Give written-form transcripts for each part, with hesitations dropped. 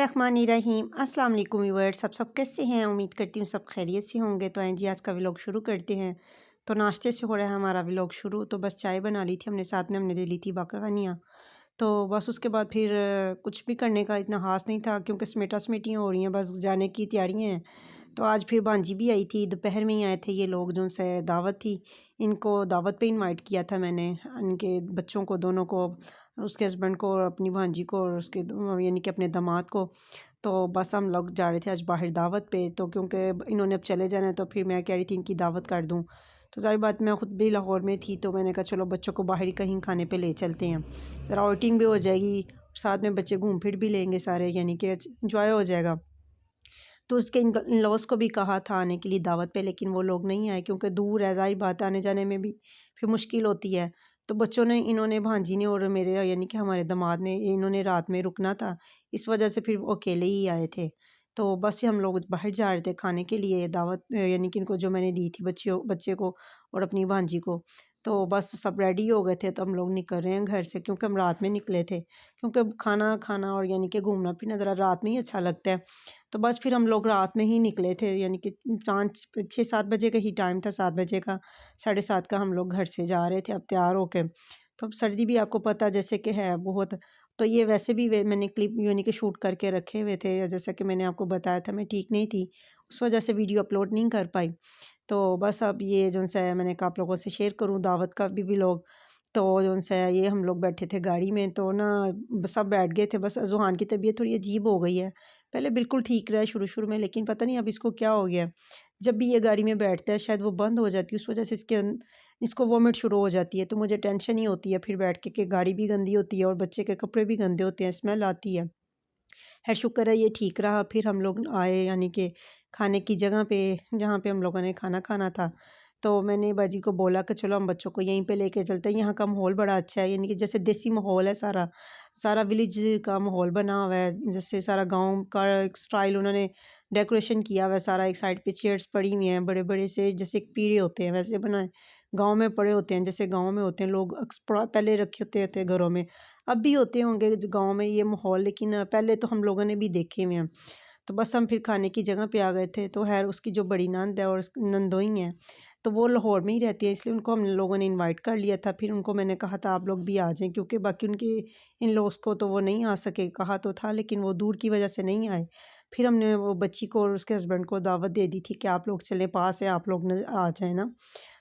बिस्मिल्लाहिर्रहमानिर्रहीम। अस्सलाम वालेकुम व्यूअर्स, सब कैसे हैं? उम्मीद करती हूँ सब खैरियत से होंगे। तो आएँ जी आज का व्लॉग शुरू करते हैं। तो नाश्ते से हो रहा है हमारा व्लॉग शुरू। तो बस चाय बना ली थी हमने, साथ में हमने ले ली थी बाक़रखानियाँ। तो बस उसके बाद फिर कुछ भी करने का इतना ख़ास नहीं था क्योंकि समेटा-समेटियाँ हो रही हैं, बस जाने की तैयारियाँ हैं। तो आज फिर भांजी भी आई थी, दोपहर में ही आए थे ये लोग, जो से दावत थी। इनको दावत पे इनवाइट किया था मैंने, इनके बच्चों को दोनों को, उसके हस्बैंड को और अपनी भांजी को और उसके यानी कि अपने दामाद को। तो बस हम लोग जा रहे थे आज बाहर दावत पे। तो क्योंकि इन्होंने अब चले जाना है तो फिर मैं कह रही थी इनकी दावत कर दूँ। तो ज़ाहिर बात मैं ख़ुद भी लाहौर में थी तो मैंने कहा चलो बच्चों को बाहर ही कहीं खाने पे ले चलते हैं, ज़रा आउटिंग भी हो जाएगी, साथ में बच्चे घूम फिर भी लेंगे सारे, यानी कि एंजॉय हो जाएगा। तो उसके इन-लॉज़ को भी कहा था आने के लिए दावत पे, लेकिन वो लोग नहीं आए क्योंकि दूर है, ज़ाहिर बात है आने जाने में भी फिर मुश्किल होती है। तो बच्चों ने, इन्होंने, भांजी ने और मेरे यानी कि हमारे दामाद ने, इन्होंने रात में रुकना था, इस वजह से फिर वो अकेले ही आए थे। तो बस हम लोग बाहर जा रहे थे खाने के लिए दावत, यानी कि इनको जो मैंने दी थी बच्चे को और अपनी भांजी को। तो बस सब रेडी हो गए थे तो हम लोग निकल रहे हैं घर से, क्योंकि हम रात में निकले थे, क्योंकि खाना खाना और यानी कि घूमना फिरना ज़रा रात में ही अच्छा लगता है। तो बस फिर हम लोग रात में ही निकले थे, यानी कि 5 6-7 बजे का ही टाइम था, 7 बजे का, साढ़े 7 का हम लोग घर से जा रहे थे अब तैयार होके। तो अब सर्दी भी आपको पता जैसे कि है बहुत। तो ये वैसे भी मैंने क्लिप यानी कि शूट करके रखे हुए थे, जैसा कि मैंने आपको बताया था मैं ठीक नहीं थी, उस वजह से वीडियो अपलोड नहीं कर पाई। तो बस अब ये जो-सा है मैंने कहा आप लोगों से शेयर करूँ दावत का भी व्लॉग। तो जो-सा है ये हम लोग बैठे थे गाड़ी में, तो ना सब बैठ गए थे, बस ज़ुहान की तबीयत थोड़ी अजीब हो गई है। पहले बिल्कुल ठीक रहा है शुरू-शुरू में, लेकिन पता नहीं अब इसको क्या हो गया है। जब भी ये गाड़ी में बैठता है शायद वो बंद हो जाती है, उस वजह से इसको वॉमिट शुरू हो जाती है। तो मुझे टेंशन ही होती है फिर बैठ के कि गाड़ी भी गंदी होती है और बच्चे के कपड़े भी गंदे होते हैं, स्मेल आती है। ख़ैर शुक्र है ये ठीक रहा। फिर हम लोग आए यानी कि खाने की जगह पे, जहाँ पे हम लोगों ने खाना खाना था। तो मैंने बाजी को बोला कि चलो हम बच्चों को यहीं पे लेके चलते हैं, यहाँ का माहौल बड़ा अच्छा है, यानी कि जैसे देसी माहौल है सारा, सारा विलेज का माहौल बना हुआ है, जैसे सारा गाँव का एक स्टाइल उन्होंने डेकोरेशन किया हुआ है सारा। एक साइड पे चेयर्स पड़ी हुई हैं, बड़े-बड़े से जैसे पीढ़े होते हैं वैसे बनाए, गाँव में पड़े होते हैं, जैसे गाँव में होते हैं लोग पहले रखे होते थे घरों में। अब भी होते होंगे गाँव में ये माहौल, लेकिन पहले तो हम लोगों ने भी देखे हुए हैं। तो बस हम फिर खाने की जगह पे आ गए थे। तो ख़ैर उसकी जो बड़ी नंद है और नंदोई हैं, तो वो लाहौर में ही रहती है, इसलिए उनको हम लोगों ने इनवाइट कर लिया था। फिर उनको मैंने कहा था आप लोग भी आ जाएँ, क्योंकि बाकी उनके इन-लॉज़ को तो वो नहीं आ सके, कहा तो था लेकिन वो दूर की वजह से नहीं आए। फिर हमने वो बच्ची को और उसके हस्बैंड को दावत दे दी थी कि आप लोग चलें, पास है, आप लोग न आ जाएँ ना।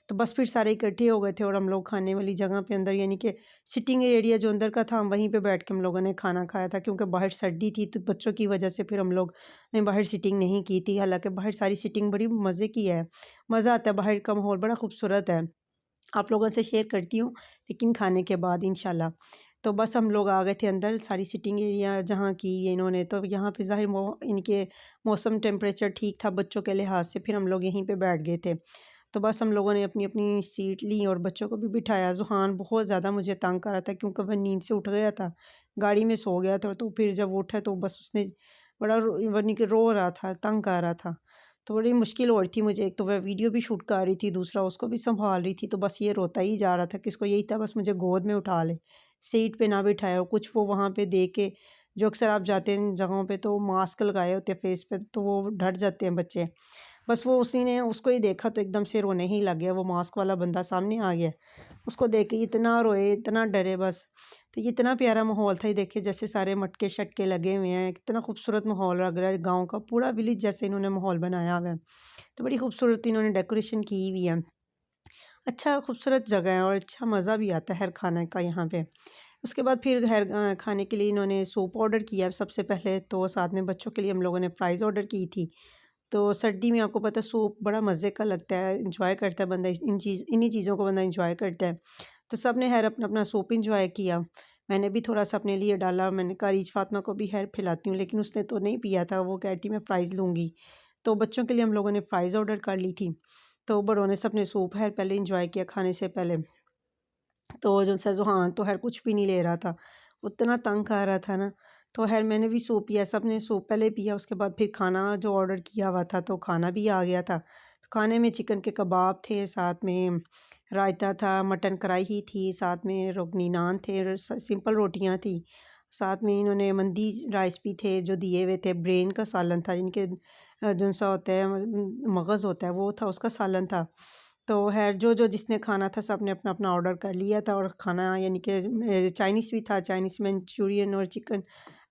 तो बस फिर सारे इकट्ठे हो गए थे और हम लोग खाने वाली जगह पे अंदर, यानी कि सिटिंग एरिया जो अंदर का था, हम वहीं पे बैठ के हम लोगों ने खाना खाया था, क्योंकि बाहर सर्दी थी तो बच्चों की वजह से फिर हम लोग ने बाहर सिटिंग नहीं की थी। हालाँकि बाहर सारी सिटिंग बड़ी मज़े की है, मज़ा आता है, बाहर का माहौल बड़ा खूबसूरत है। आप लोगों से शेयर करती हूँ, लेकिन खाने के बाद इंशाल्लाह। तो बस हम लोग आ गए थे अंदर, सारी सिटिंग एरिया जहाँ की इन्होंने, तो यहाँ पे ज़ाहिर इनके मौसम टेम्परेचर ठीक था बच्चों के लिहाज से, फिर हम लोग यहीं पे बैठ गए थे। तो बस हम लोगों ने अपनी-अपनी सीट ली और बच्चों को भी बिठाया। ज़ुहान बहुत ज़्यादा मुझे तंग कर रहा था क्योंकि वह नींद से उठ गया था, गाड़ी में सो गया था। तो फिर जब वो उठा तो बस उसने बड़ा यानी कि रो रहा था, तंग कर रहा था। तो बड़ी मुश्किल हो रही थी मुझे, एक तो वह वीडियो भी शूट कर रही थी, दूसरा उसको भी सँभाल रही थी। तो बस ये रोता ही जा रहा था कि इसको यही था बस मुझे गोद में उठा ले, सीट पे ना बिठाए। और कुछ वो वहाँ पे देख के, जो अक्सर आप जाते हैं इन जगहों पे तो मास्क लगाए होते हैं फेस पे, तो वो डर जाते हैं बच्चे। बस वो उसी ने उसको ही देखा तो एकदम से रोने ही लग गया, वो मास्क वाला बंदा सामने आ गया। उसको देख के इतना रोए, इतना डरे बस। तो ये इतना प्यारा माहौल था, ये देखिए जैसे सारे मटके-शटके लगे हुए हैं, कितना खूबसूरत माहौल लग रहा है, गाँव का पूरा विलेज जैसे इन्होंने माहौल बनाया हुआ है। तो बड़ी खूबसूरत इन्होंने डेकोरेशन की हुई है। अच्छा खूबसूरत जगह है और अच्छा मज़ा भी आता है हर खाने का यहाँ पे। उसके बाद फिर खाने के लिए इन्होंने सूप ऑर्डर किया सबसे पहले, तो साथ में बच्चों के लिए हम लोगों ने फ्राइज़ ऑर्डर की थी। तो सर्दी में आपको पता है सूप बड़ा मज़े का लगता है, एन्जॉय करता है बंदा, इन्हीं चीज़ों को बंदा एन्जॉय करता है। तो सब ने ख़ैर अपना-अपना सूप एन्जॉय किया। मैंने भी थोड़ा-सा अपने लिए डाला, मैंने कहा रिच फातिमा को भी ख़ैर खिलाती हूँ, लेकिन उसने तो नहीं पिया था, वो कह रही थी मैं फ्राइज़ लूँगी। तो बच्चों के लिए हम लोगों ने फ्राइज़ ऑर्डर कर ली थी। तो बड़ों ने सबने सूप ख़ैर पहले एन्जॉय किया खाने से पहले। तो जो सा ज़ुहान तो ख़ैर कुछ भी नहीं ले रहा था, उतना तंग कर रहा था ना, तो ख़ैर मैंने भी सूप पिया, सबने सूप पहले पिया, उसके बाद फिर खाना जो ऑर्डर किया हुआ था, तो खाना भी आ गया था। तो खाने में चिकन के कबाब थे, साथ में रायता था, मटन कढ़ाई ही थी, साथ में रुकनी नान थे और सिंपल रोटियाँ थी। साथ में इन्होंने मंदी राइस भी थे जो दिए हुए थे, ब्रेन का सालन था इनके, जो सा होता है मगज़ होता है वो था, उसका सालन था। तो खैर जो जिसने खाना था सब ने अपना-अपना ऑर्डर कर लिया था और खाना यानी कि चाइनीज़ भी था, चाइनीज़ मंचूरियन और चिकन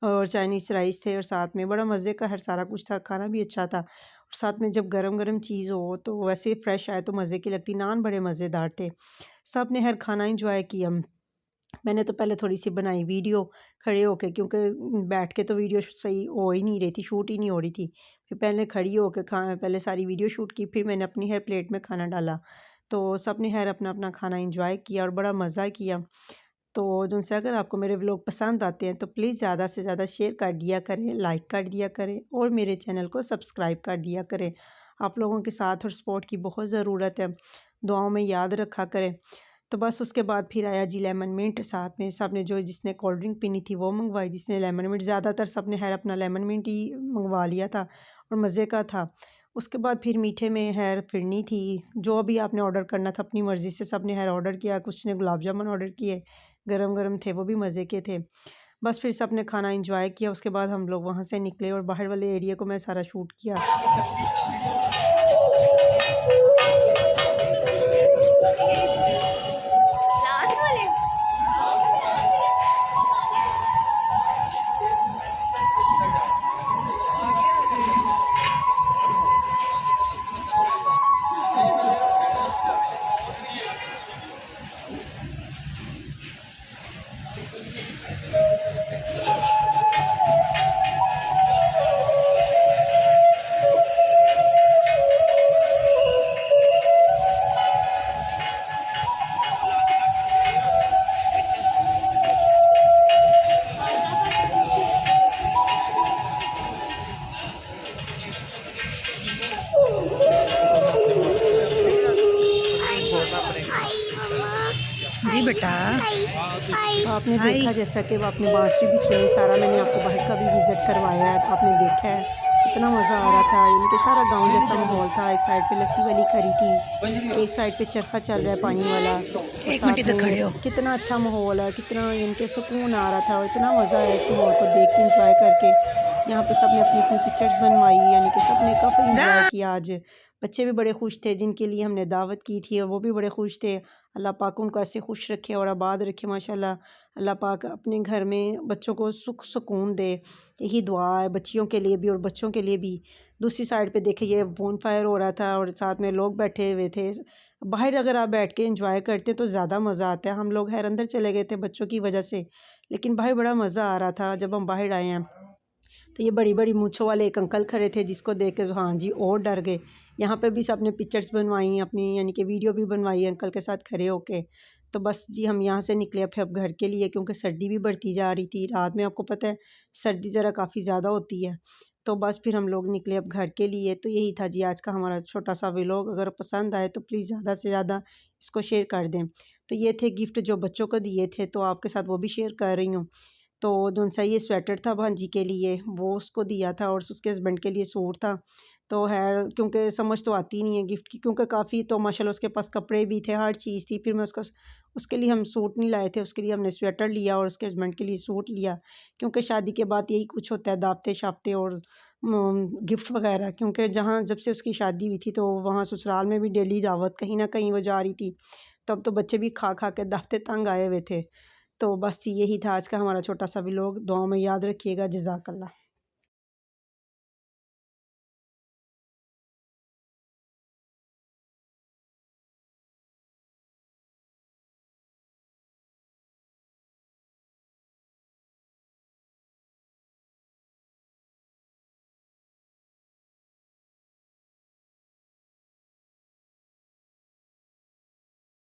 और चाइनीज़ राइस थे और साथ में बड़ा मज़े का हर सारा कुछ था, खाना भी अच्छा था। और साथ में जब गरम-गरम चीज़ हो तो वैसे ही फ्रेश आए तो मज़े की लगती, नान बड़े मज़ेदार थे। सब ने हर खाना एन्जॉय किया। मैंने तो पहले थोड़ी-सी बनाई वीडियो खड़े होके, क्योंकि बैठ के तो वीडियो सही हो ही नहीं रही थी, शूट ही नहीं हो रही थी। फिर पहले खड़ी होके पहले सारी वीडियो शूट की, फिर मैंने अपनी हर प्लेट में खाना डाला। तो सब ने खैर अपना-अपना खाना एन्जॉय किया और बड़ा मज़ा किया। तो जो से अगर आपको मेरे व्लॉग पसंद आते हैं तो प्लीज़ ज़्यादा से ज़्यादा शेयर कर दिया करें, लाइक कर दिया करें और मेरे चैनल को सब्सक्राइब कर दिया करें। आप लोगों के साथ और सपोर्ट की बहुत ज़रूरत है, दुआओं में याद रखा करें। तो बस उसके बाद फिर आया जी लेमन मिंट, साथ में सब ने जो जिसने कोल्ड ड्रिंक पीनी थी वो मंगवाई, जिसने लेमन मिंट, ज़्यादातर सब ने खैर अपना लेमन मिंट ही मंगवा लिया था और मज़े का था। उसके बाद फिर मीठे में खैर फिरनी थी, जो भी आपने ऑर्डर करना था अपनी मर्ज़ी से सब ने खैर ऑर्डर किया, कुछ ने गुलाब जामुन ऑर्डर किए, गरम-गरम थे वो भी मज़े के थे। बस फिर सब ने खाना एन्जॉय किया, उसके बाद हम लोग वहाँ से निकले और बाहर वाले एरिया को मैं सारा शूट किया। जी बेटा। तो आपने देखा जैसा कि वो आपने बाँसुरी भी सुनी, सारा मैंने आपको बाहर का भी विज़िट करवाया है, तो आपने देखा है कितना मज़ा आ रहा था। इनके सारा गाँव जैसा माहौल था, एक साइड पे लस्सी वाली खड़ी थी, एक साइड पे चरखा चल रहा है पानी वाला और एक मिनट साथ इधर खड़े में हो। कितना अच्छा माहौल है, कितना इनके सुकून आ रहा था और इतना मज़ा आया इस माहौल को देख के, एंजॉय करके। यहाँ पे सबने अपनी-अपनी पिक्चर्स बनवाई, यानी कि सबने काफ़ी एंजॉय किया आज। बच्चे भी बड़े खुश थे जिनके लिए हमने दावत की थी और वो भी बड़े खुश थे। अल्लाह पाक उनको ऐसे खुश रखे और आबाद रखे माशाल्लाह। अल्लाह पाक अपने घर में बच्चों को सुख सुकून दे, यही दुआ है बच्चियों के लिए भी और बच्चों के लिए भी। दूसरी साइड पे देखिए ये बोनफायर हो रहा था और साथ में लोग बैठे हुए थे। बाहर अगर आप बैठ के एंजॉय करते तो ज़्यादा मज़ा आता है। हम लोग खैर अंदर चले गए थे बच्चों की वजह से, लेकिन बाहर बड़ा मज़ा आ रहा था। जब हम बाहर आए हैं तो ये बड़ी-बड़ी मूँछों वाले एक अंकल खड़े थे जिसको देख के हाँ जी और डर गए। यहाँ पे भी सबने पिक्चर्स बनवाई अपनी, यानी कि वीडियो भी बनवाई अंकल के साथ खड़े होके। तो बस जी हम यहाँ से निकले फिर अब घर के लिए, क्योंकि सर्दी भी बढ़ती जा रही थी। रात में आपको पता है सर्दी ज़रा काफ़ी ज़्यादा होती है। तो बस फिर हम लोग निकले अब घर के लिए। तो यही था जी आज का हमारा छोटा-सा व्लॉग। अगर पसंद आए तो प्लीज़ ज़्यादा से ज़्यादा इसको शेयर कर दें। तो ये थे गिफ्ट जो बच्चों को दिए थे, तो आपके साथ वो भी शेयर कर रही हूँ। तो जो-सा ये स्वेटर था भांजी के लिए वो उसको दिया था और उसके हस्बैंड के लिए सूट था। तो है क्योंकि समझ तो आती नहीं है गिफ्ट की, क्योंकि काफ़ी तो माशाल्लाह उसके पास कपड़े भी थे, हर चीज़ थी। फिर मैं उसके लिए हम सूट नहीं लाए थे, उसके लिए हमने स्वेटर लिया और उसके हस्बैंड के लिए सूट लिया। क्योंकि शादी के बाद यही कुछ होता है, दावतें-शावतें और गिफ्ट वगैरह। क्योंकि जहाँ जब से उसकी शादी हुई थी तो वहाँ ससुराल में भी डेली दावत कहीं न कहीं वो जा रही थी। तब तो बच्चे भी खा-खा के दावतें तंग आए हुए थे। तो बस यही था आज का हमारा छोटा-सा व्लॉग। दुआओं में याद रखिएगा। जज़ाकल्लाह।